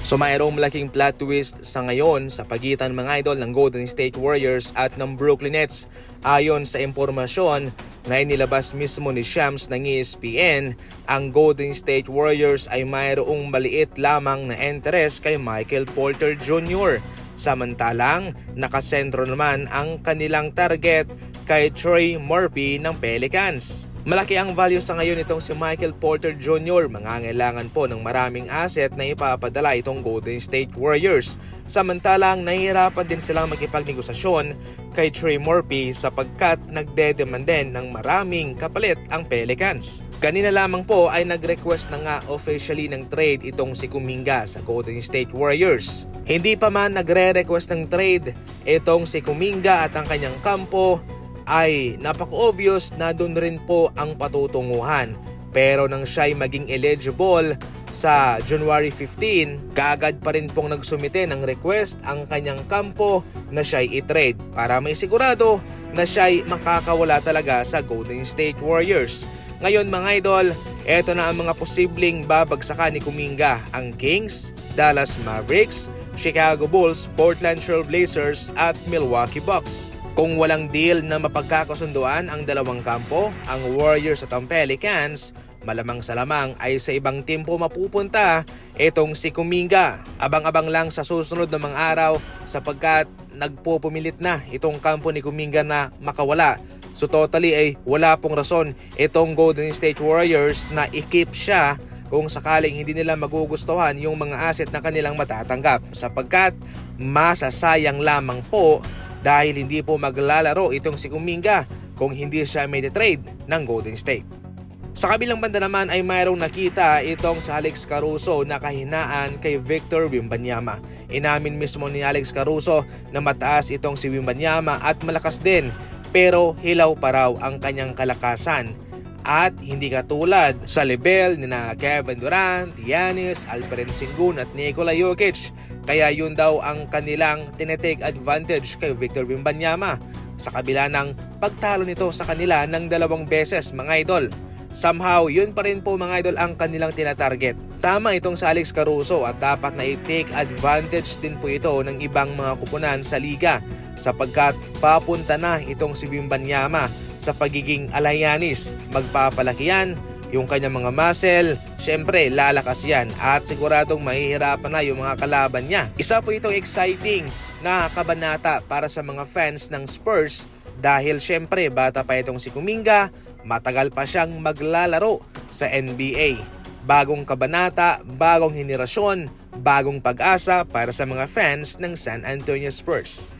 So mayroong malaking plot twist sa ngayon sa pagitan mga idol ng Golden State Warriors at ng Brooklyn Nets. Ayon sa impormasyon na inilabas mismo ni Shams ng ESPN, ang Golden State Warriors ay mayroong maliit lamang na interes kay Michael Porter Jr. Samantalang nakasentro naman ang kanilang target kay Trey Murphy ng Pelicans. Malaki ang value sa ngayon itong si Michael Porter Jr. Mangangailangan po ng maraming asset na ipapadala itong Golden State Warriors. Samantalang nahihirapan din silang makipagnegosasyon kay Trey Murphy sapagkat nagdedemand din ng maraming kapalit ang Pelicans. Kanina lamang po ay nag-request na nga officially ng trade itong si Kuminga sa Golden State Warriors. Hindi pa man nagre-request ng trade itong si Kuminga at ang kanyang kampo ay napaka-obvious na doon rin po ang patutunguhan. Pero nang siya'y maging eligible sa January 15, kaagad pa rin pong nagsumite ng request ang kanyang kampo na siya'y i-trade para may sigurado na siya'y makakawala talaga sa Golden State Warriors. Ngayon mga idol, eto na ang mga posibleng babagsakan ni Kuminga: ang Kings, Dallas Mavericks, Chicago Bulls, Portland Trail Blazers at Milwaukee Bucks. Kung walang deal na mapagkakasunduan ang dalawang kampo, ang Warriors at ang Pelicans, malamang sa lamang ay sa ibang team po mapupunta itong si Kuminga. Abang-abang lang sa susunod na mga araw sapagkat nagpupumilit na itong kampo ni Kuminga na makawala. So totally ay wala pong rason itong Golden State Warriors na i-keep siya kung sakaling hindi nila magugustuhan yung mga asset na kanilang matatanggap, sapagkat masasayang lamang po dahil hindi po maglalaro itong si Kuminga kung hindi siya may trade ng Golden State. Sa kabilang banda naman ay mayroong nakita itong si Alex Caruso na kahinaan kay Victor Wembanyama. Inamin mismo ni Alex Caruso na mataas itong si Wembanyama at malakas din, pero hilaw pa raw ang kanyang kalakasan. At hindi katulad sa level ni na Kevin Durant, Giannis, Alperen Sengun at Nikola Jokic. Kaya yun daw ang kanilang tinetake advantage kay Victor Wembanyama sa kabila ng pagtalo nito sa kanila ng 2 beses mga idol. Somehow yun pa rin po mga idol ang kanilang tinatarget. Tama itong sa Alex Caruso at dapat na i-take advantage din po ito ng ibang mga kupunan sa liga sapagkat papunta na itong si Wembanyama sa pagiging alayanis. Magpapalaki yan yung kanyang mga muscle, syempre lalakas yan at siguradong mahihirapan na yung mga kalaban niya. Isa po itong exciting na kabanata para sa mga fans ng Spurs dahil syempre bata pa itong si Kuminga, matagal pa siyang maglalaro sa NBA. Bagong kabanata, bagong henerasyon, bagong pag-asa para sa mga fans ng San Antonio Spurs.